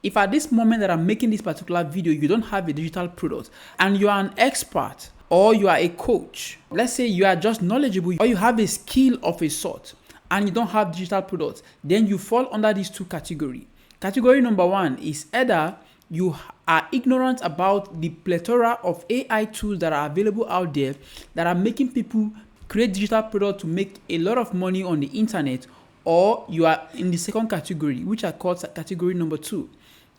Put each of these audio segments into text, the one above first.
If at this moment that I'm making this particular video, you don't have a digital product and you are an expert or you are a coach, let's say you are just knowledgeable or you have a skill of a sort and you don't have digital products, then you fall under these two categories. Category number one is either you are ignorant about the plethora of AI tools that are available out there that are making people create digital products to make a lot of money on the internet, or you are in the second category, which I call category number two.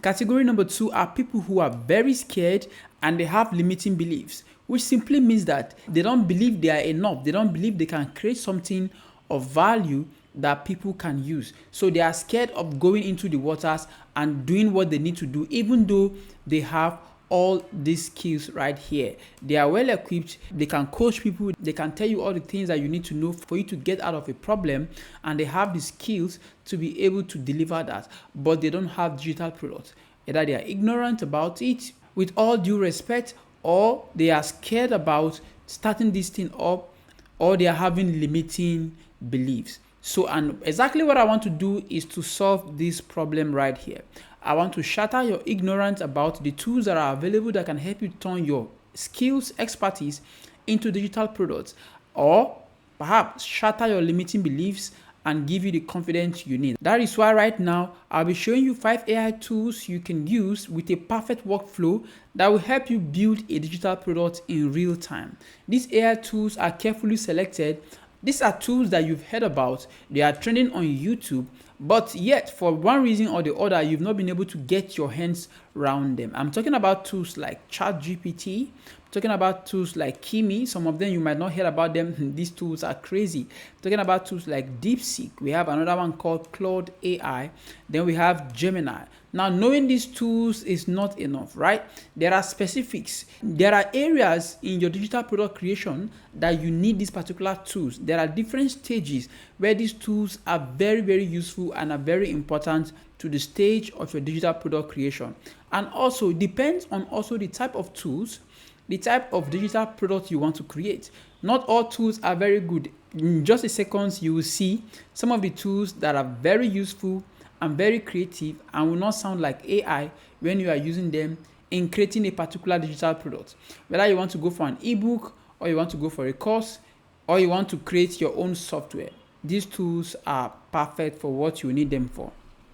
Category number two are people who are very scared and they have limiting beliefs, which simply means that they don't believe they are enough. They don't believe they can create something of value that people can use. So they are scared of going into the waters and doing what they need to do, even though they have all these skills right here. They are well equipped, they can coach people, they can tell you all the things that you need to know for you to get out of a problem, and they have the skills to be able to deliver that, but they don't have digital products. Either they are ignorant about it, with all due respect, or they are scared about starting this thing up, or they are having limiting beliefs. So, and exactly what I want to do is to solve this problem right here. I want to shatter your ignorance about the tools that are available that can help you turn your skills, expertise into digital products, or perhaps shatter your limiting beliefs and give you the confidence you need. That is why right now I'll be showing you 5 AI tools you can use with a perfect workflow that will help you build a digital product in real time. These AI tools are carefully selected. These are tools that you've heard about. They are trending on YouTube, but yet for one reason or the other, you've not been able to get your hands around them. I'm talking about tools like ChatGPT, talking about tools like Kimi. Some of them you might not hear about them. These tools are crazy. Talking about tools like DeepSeek. We have another one called Claude AI. Then we have Gemini. Now, knowing these tools is not enough, right? There are specifics. There are areas in your digital product creation that you need these particular tools. There are different stages where these tools are very, very useful and are very important to the stage of your digital product creation. And also, it depends on also the type of tools, the type of digital product you want to create. Not all tools are very good. In just a second, you will see some of the tools that are very useful and very creative and will not sound like AI when you are using them in creating a particular digital product. Whether you want to go for an ebook, or you want to go for a course, or you want to create your own software, these tools are perfect for what you need them for.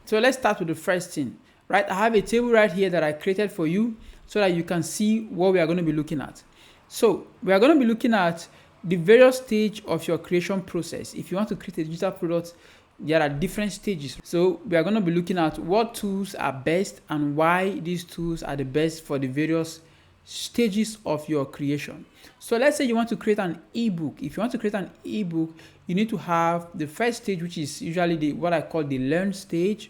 So let's start with the first thing, right? I have a table right here that I created for you so that you can see what we are going to be looking at. So we are going to be looking at the various stages of your creation process. If you want to create a digital product, there are different stages. So we are going to be looking at what tools are best and why these tools are the best for the various stages of your creation. So let's say you want to create an ebook. If you want to create an ebook, you need to have the first stage, which is usually what I call the learn stage.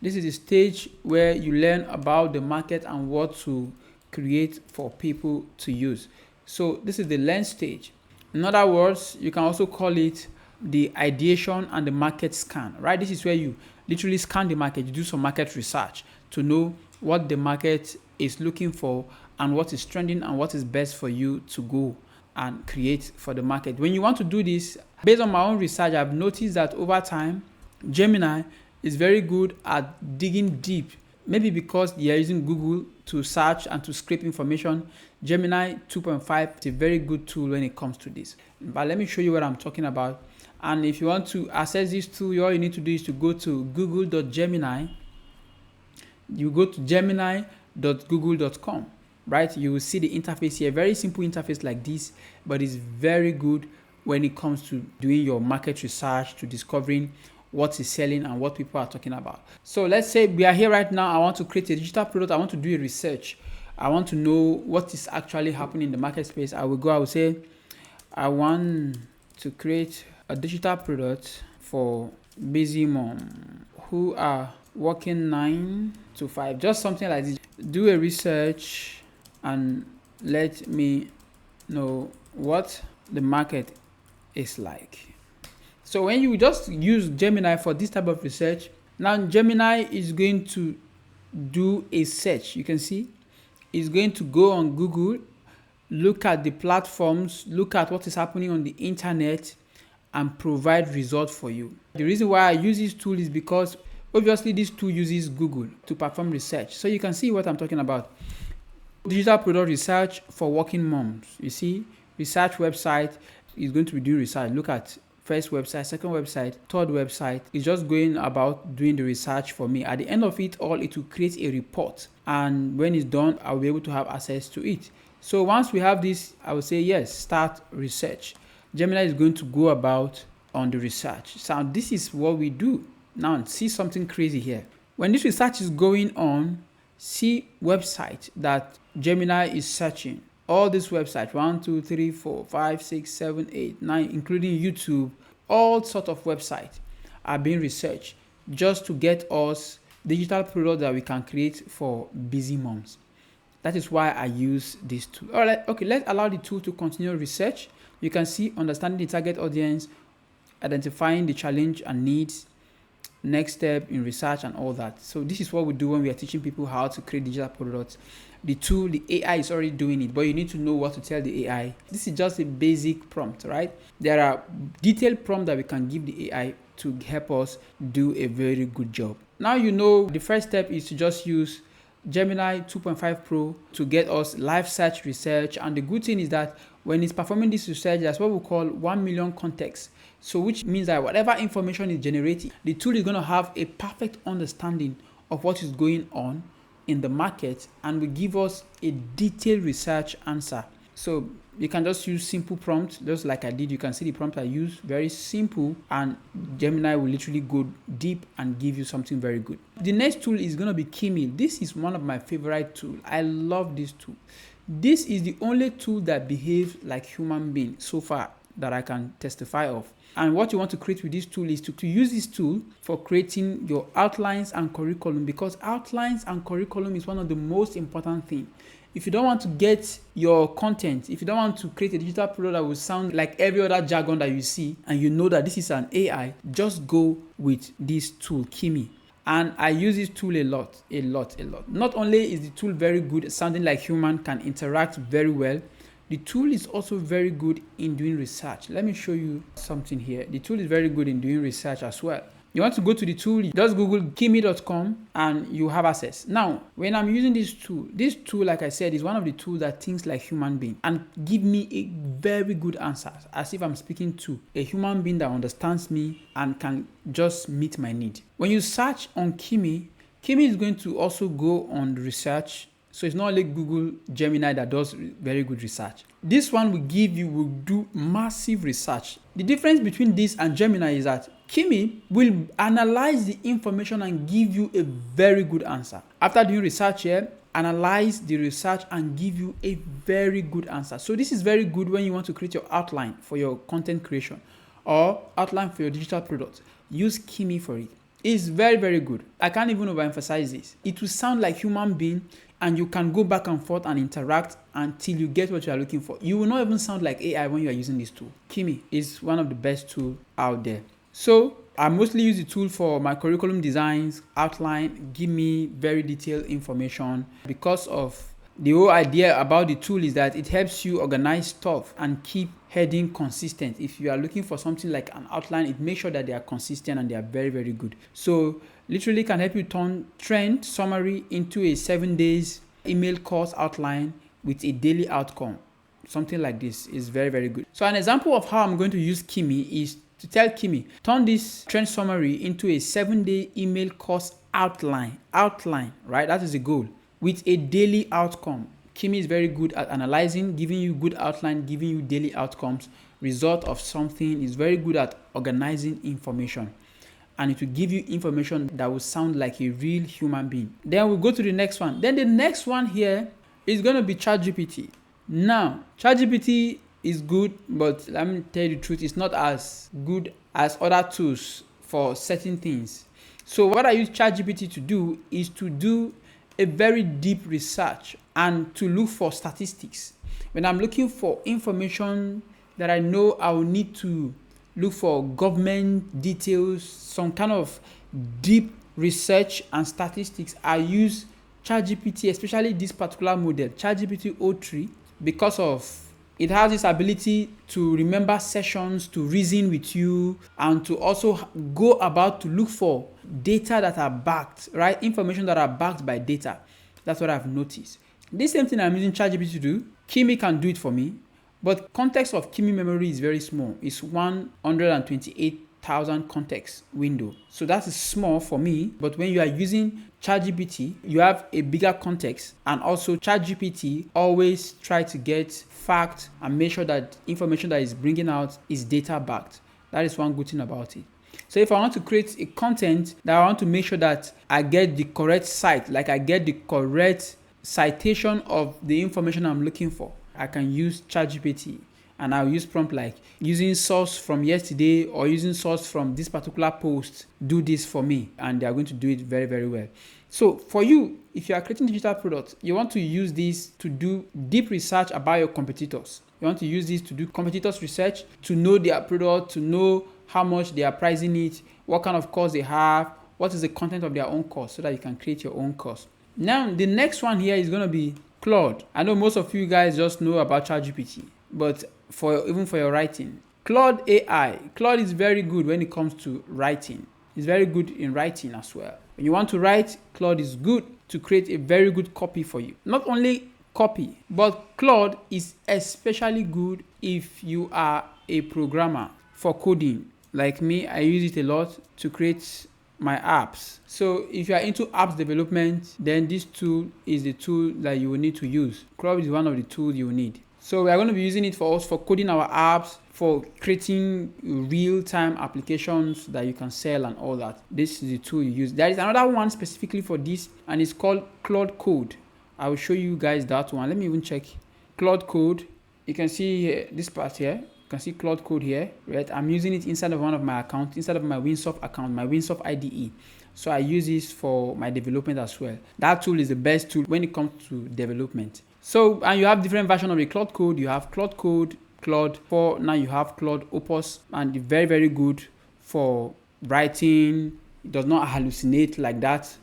This is the stage where you learn about the market and what to create for people to use. So this is the learn stage. In other words, you can also call it the ideation and the market scan, right? This is where you literally scan the market. You do some market research to know what the market is looking for and what is trending and what is best for you to go and create for the market. When you want to do this, based on my own research, I've noticed that over time, Gemini is very good at digging deep. Maybe because they are using Google to search and to scrape information. Gemini 2.5 is a very good tool when it comes to this. But let me show you what I'm talking about. And if you want to access this tool, all you need to do is to go to google.gemini. You go to gemini.google.com, right? You will see the interface here. Very simple interface like this, but it's very good when it comes to doing your market research, to discovering what is selling and what people are talking about. So let's say we are here right now. I want to create a digital product. I want to do a research. I want to know what is actually happening in the market space. I will say, I want to create a digital product for busy mom who are working 9 to 5, just something like this. Do a research and let me know what the market is like. So when you just use Gemini for this type of research, now Gemini is going to do a search. You can see it's going to go on Google, look at the platforms, look at what is happening on the internet, and provide results for you. The reason why I use this tool is because Obviously, this tool uses Google to perform research. So you can see what I'm talking about. Digital product research for working moms. You see, research website is going to be doing research. Look at first website, second website, third website. It's just going about doing the research for me. At the end of it all, it will create a report. And when it's done, I'll be able to have access to it. So once we have this, I will say, yes, start research. Gemini is going to go about on the research. So this is what we do. Now, see something crazy here. When this research is going on, see website that Gemini is searching. All these websites, 1, 2, 3, 4, 5, 6, 7, 8, 9, including YouTube, all sort of websites are being researched just to get us digital products that we can create for busy moms. That is why I use this tool. All right, okay, let's allow the tool to continue research. You can see understanding the target audience, identifying the challenge and needs, next step in research and all that. So this is what we do when we are teaching people how to create digital products. The tool, the AI is already doing it, but you need to know what to tell the AI. This is just a basic prompt, right? There are detailed prompts that we can give the AI to help us do a very good job. Now you know the first step is to just use Gemini 2.5 Pro to get us live search research. And the good thing is that when it's performing this research, that's what we call 1 million contexts. So which means that whatever information is generated, the tool is going to have a perfect understanding of what is going on in the market and will give us a detailed research answer. So you can just use simple prompt, just like I did. You can see the prompt I use, very simple, and Gemini will literally go deep and give you something very good. The next tool is going to be Kimi. This is one of my favorite tools. I love this tool. This is the only tool that behaves like human being so far that I can testify of. And what you want to create with this tool is to use this tool for creating your outlines and curriculum, because outlines and curriculum is one of the most important things. If you don't want to get your content, if you don't want to create a digital product that will sound like every other jargon that you see, and you know that this is an AI, just go with this tool, Kimi. And I use this tool a lot. Not only is the tool very good, sounding like human, can interact very well, the tool is also very good in doing research. Let me show you something here. The tool is very good in doing research as well. You want to go to the tool, just Google kimi.com and you have access. Now, when I'm using this tool, like I said, is one of the tools that thinks like human being and give me a very good answer, as if I'm speaking to a human being that understands me and can just meet my need. When you search on Kimi is going to also go on research. So it's not like Google Gemini that does very good research. This one will do massive research. The difference between this and Gemini is that Kimi will analyze the information and give you a very good answer. After doing research here, analyze the research and give you a very good answer. So this is very good when you want to create your outline for your content creation or outline for your digital product. Use Kimi for it. It's very, very good. I can't even overemphasize this. It will sound like human being, and you can go back and forth and interact until you get what you are looking for. You will not even sound like AI when you are using this tool. Kimi is one of the best tools out there. So I mostly use the tool for my curriculum designs, outline, give me very detailed information. Because of the whole idea about the tool is that it helps you organize stuff and keep heading consistent. If you are looking for something like an outline, it makes sure that they are consistent and they are very, very good. So literally can help you turn trend summary into a 7 days email course outline with a daily outcome. Something like this is very, very good. So an example of how I'm going to use Kimi is to tell Kimi, turn this trend summary into a 7-day email course outline, right? That is the goal, with a daily outcome. Kimi is very good at analyzing, giving you good outline, giving you daily outcomes, result of something. Is very good at organizing information. And it will give you information that will sound like a real human being. Then we'll go to the next one. Then the next one here is going to be ChatGPT. Now, ChatGPT is good, but let me tell you the truth, it's not as good as other tools for certain things. So what I use ChatGPT to do is to do a very deep research and to look for statistics. When I'm looking for information that I know I will need to look for government details, some kind of deep research and statistics, I use ChatGPT, especially this particular model, ChatGPT 03, because of It has this ability to remember sessions, to reason with you, and to also go about to look for data that are backed, right? Information that are backed by data. That's what I've noticed. This same thing I'm using ChatGPT to do, Kimi can do it for me, but context of Kimi memory is very small. It's 128,000 context window. So that is small for me, but when you are using ChatGPT, you have a bigger context, and also ChatGPT always try to get fact and make sure that information that is bringing out is data backed. That is one good thing about it. So if I want to create a content that I want to make sure that I get the correct site, like I get the correct citation of the information I'm looking for, I can use ChatGPT, and I'll use prompt like using source from yesterday or using source from this particular post, do this for me, and they are going to do it very, very well. So for you, if you are creating digital products, you want to use this to do deep research about your competitors. You want to use this to do competitors research, to know their product, to know how much they are pricing it, what kind of course they have, what is the content of their own course, so that you can create your own course. Now, the next one here is going to be Claude. I know most of you guys just know about ChatGPT, but even for your writing, Claude AI. Claude is very good when it comes to writing. It's very good in writing as well. When you want to write, Claude is good to create a very good copy for you. Not only copy, but Claude is especially good if you are a programmer for coding. Like me, I use it a lot to create my apps. So if you are into apps development, then this tool is the tool that you will need to use. Claude is one of the tools you will need. So we are going to be using it for us for coding our apps, for creating real-time applications that you can sell and all that. This is the tool you use. There is another one specifically for this, and it's called Claude Code. I will show you guys that one. Let me even check Claude Code. You can see here, this part here. You can see Claude Code here, right? I'm using it inside of one of my accounts, inside of my Winsoft account, my Winsoft IDE. So I use this for my development as well. That tool is the best tool when it comes to development. So, and you have different versions of the Claude Code. You have Claude Code, Claude 4, now you have Claude Opus, and it's very, very good for writing. It does not hallucinate like that.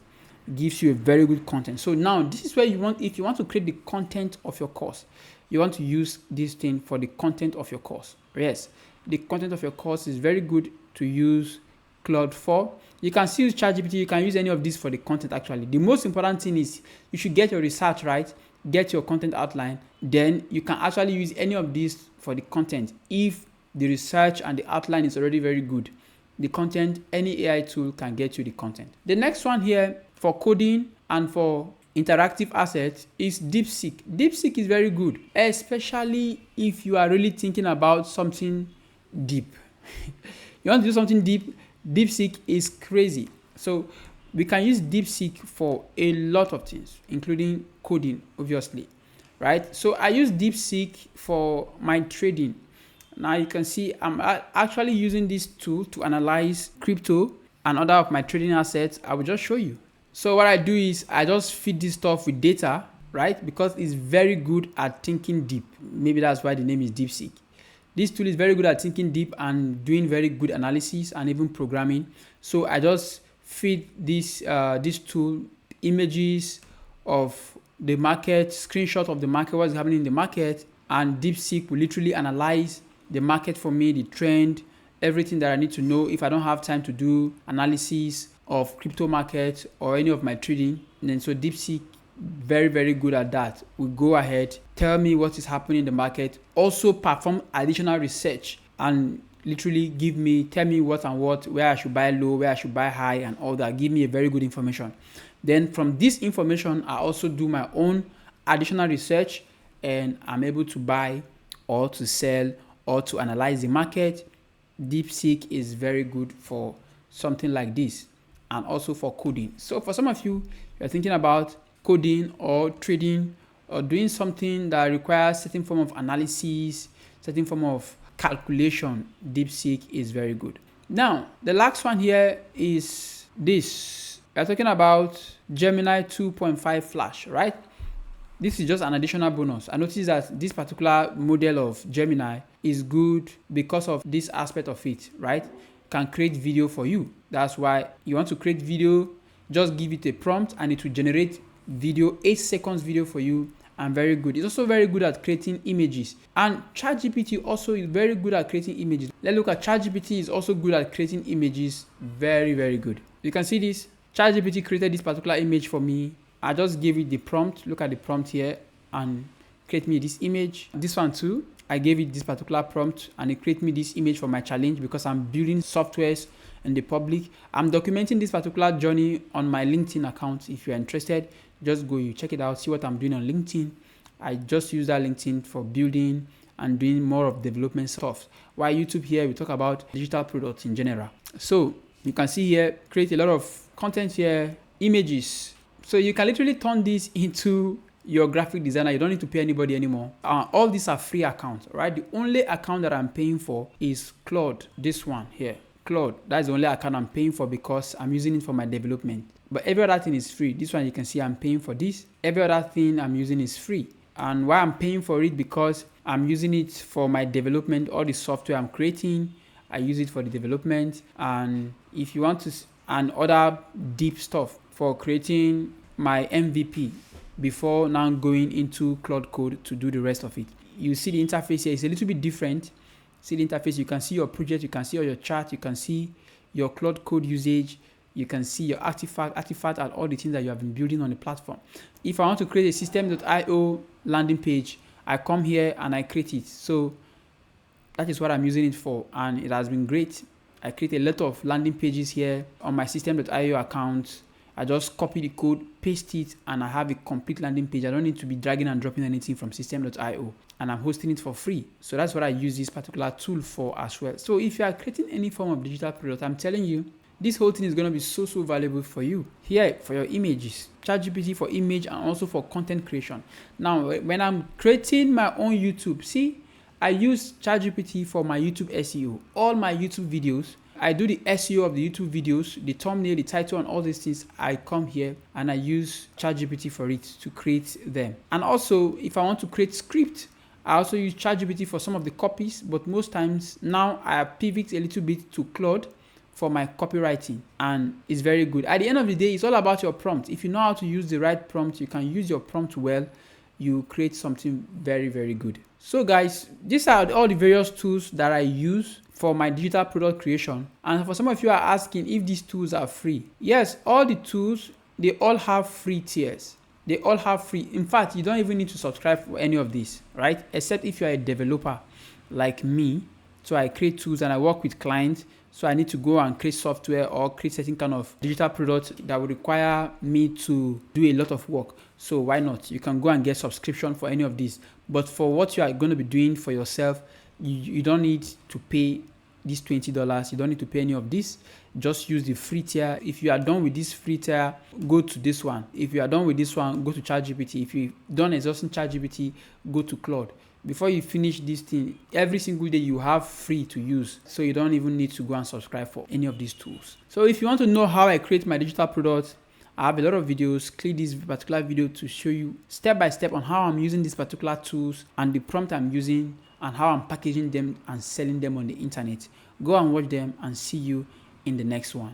It gives you a very good content. So now this is where you want, if you want to create the content of your course, you want to use this thing for the content of your course. Yes, the content of your course is very good to use Claude 4. You can still use ChatGPT. You can use any of this for the content actually. The most important thing is you should get your research right, get your content outline, then you can actually use any of these for the content. If the research and the outline is already very good, the content, any AI tool can get you the content. The next one here for coding and for interactive assets is DeepSeek. DeepSeek is very good, especially if you are really thinking about something deep. You want to do something deep, DeepSeek is crazy. So we can use DeepSeek for a lot of things, including coding, obviously, right? So I use DeepSeek for my trading. Now you can see I'm actually using this tool to analyze crypto and other of my trading assets. I will just show you. So what I do is I just feed this stuff with data, right? Because it's very good at thinking deep. Maybe that's why the name is DeepSeek. This tool is very good at thinking deep and doing very good analysis and even programming. So I just feed this tool images of the market, screenshot of the market, what's happening in the market, and DeepSeek will literally analyze the market for me, the trend, everything that I need to know if I don't have time to do analysis of crypto market or any of my trading. And then so DeepSeek, very, very good at that. We go ahead, tell me what is happening in the market, also perform additional research and literally tell me what and what, where I should buy low, where I should buy high and all that. Give me a very good information. Then from this information, I also do my own additional research and I'm able to buy or to sell or to analyze the market. DeepSeek is very good for something like this and also for coding. So for some of you, you're thinking about coding or trading or doing something that requires certain form of analysis, certain form of calculation, DeepSeek is very good. Now, the last one here is this. We're talking about Gemini 2.5 Flash, right? This is just an additional bonus. I noticed that this particular model of Gemini is good because of this aspect of it, right? Can create video for you. That's why you want to create video, just give it a prompt and it will generate video, 8 seconds video for you, and very good. It's also very good at creating images. And ChatGPT also is very good at creating images. Let's look at ChatGPT is also good at creating images. Very, very good. You can see this. ChatGPT created this particular image for me. I just gave it the prompt. Look at the prompt here and create me this image. This one too. I gave it this particular prompt and it created me this image for my challenge because I'm building softwares in the public. I'm documenting this particular journey on my LinkedIn account. If you're interested, just go, you check it out, see what I'm doing on LinkedIn. I just use that LinkedIn for building and doing more of development stuff. While YouTube here, we talk about digital products in general. So you can see here, create a lot of content here, images. So you can literally turn this into your graphic designer. You don't need to pay anybody anymore. All these are free accounts, right? The only account that I'm paying for is Claude, this one here. Claude, that's the only account I'm paying for because I'm using it for my development. But every other thing is free. This one you can see I'm paying for this. Every other thing I'm using is free. And why I'm paying for it, because I'm using it for my development. All the software I'm creating, I use it for the development. And if you want to, and other deep stuff for creating my MVP before now going into Claude Code to do the rest of it. You see the interface here is a little bit different. See the interface, you can see your project, you can see all your chart, you can see your Claude Code usage, you can see your artifact, and all the things that you have been building on the platform. If I want to create a system.io landing page, I come here and I create it. So that is what I'm using it for, and it has been great. I create a lot of landing pages here on my system.io account. I just copy the code, paste it, and I have a complete landing page. I don't need to be dragging and dropping anything from system.io, and I'm hosting it for free. So that's what I use this particular tool for as well. So if you are creating any form of digital product, I'm telling you, this whole thing is going to be so valuable for you. Here, for your images, ChatGPT for image and also for content creation. Now, when I'm creating my own YouTube, see, I use ChatGPT for my YouTube SEO. All my YouTube videos, I do the SEO of the YouTube videos, the thumbnail, the title, and all these things. I come here and I use ChatGPT for it to create them. And also, if I want to create script, I also use ChatGPT for some of the copies, but most times now I pivot a little bit to Claude for my copywriting, and it's very good. At the end of the day, it's all about your prompt. If you know how to use the right prompt, you can use your prompt well, you create something very good. So guys, these are all the various tools that I use for my digital product creation. And for some of you are asking if these tools are free. Yes, all the tools, they all have free tiers. They all have free. In fact, you don't even need to subscribe for any of these, right? Except if you're a developer like me. So I create tools and I work with clients. So I need to go and create software or create certain kind of digital product that would require me to do a lot of work. So why not? You can go and get subscription for any of these. But for what you are going to be doing for yourself, you don't need to pay this $20. You don't need to pay any of this. Just use the free tier. If you are done with this free tier, go to this one. If you are done with this one, go to ChatGPT. If you've done exhausting ChatGPT, go to Claude. Before you finish this thing, every single day you have free to use. So you don't even need to go and subscribe for any of these tools. So if you want to know how I create my digital products, I have a lot of videos. Click this particular video to show you step by step on how I'm using these particular tools and the prompt I'm using and how I'm packaging them and selling them on the internet. Go and watch them and see you in the next one.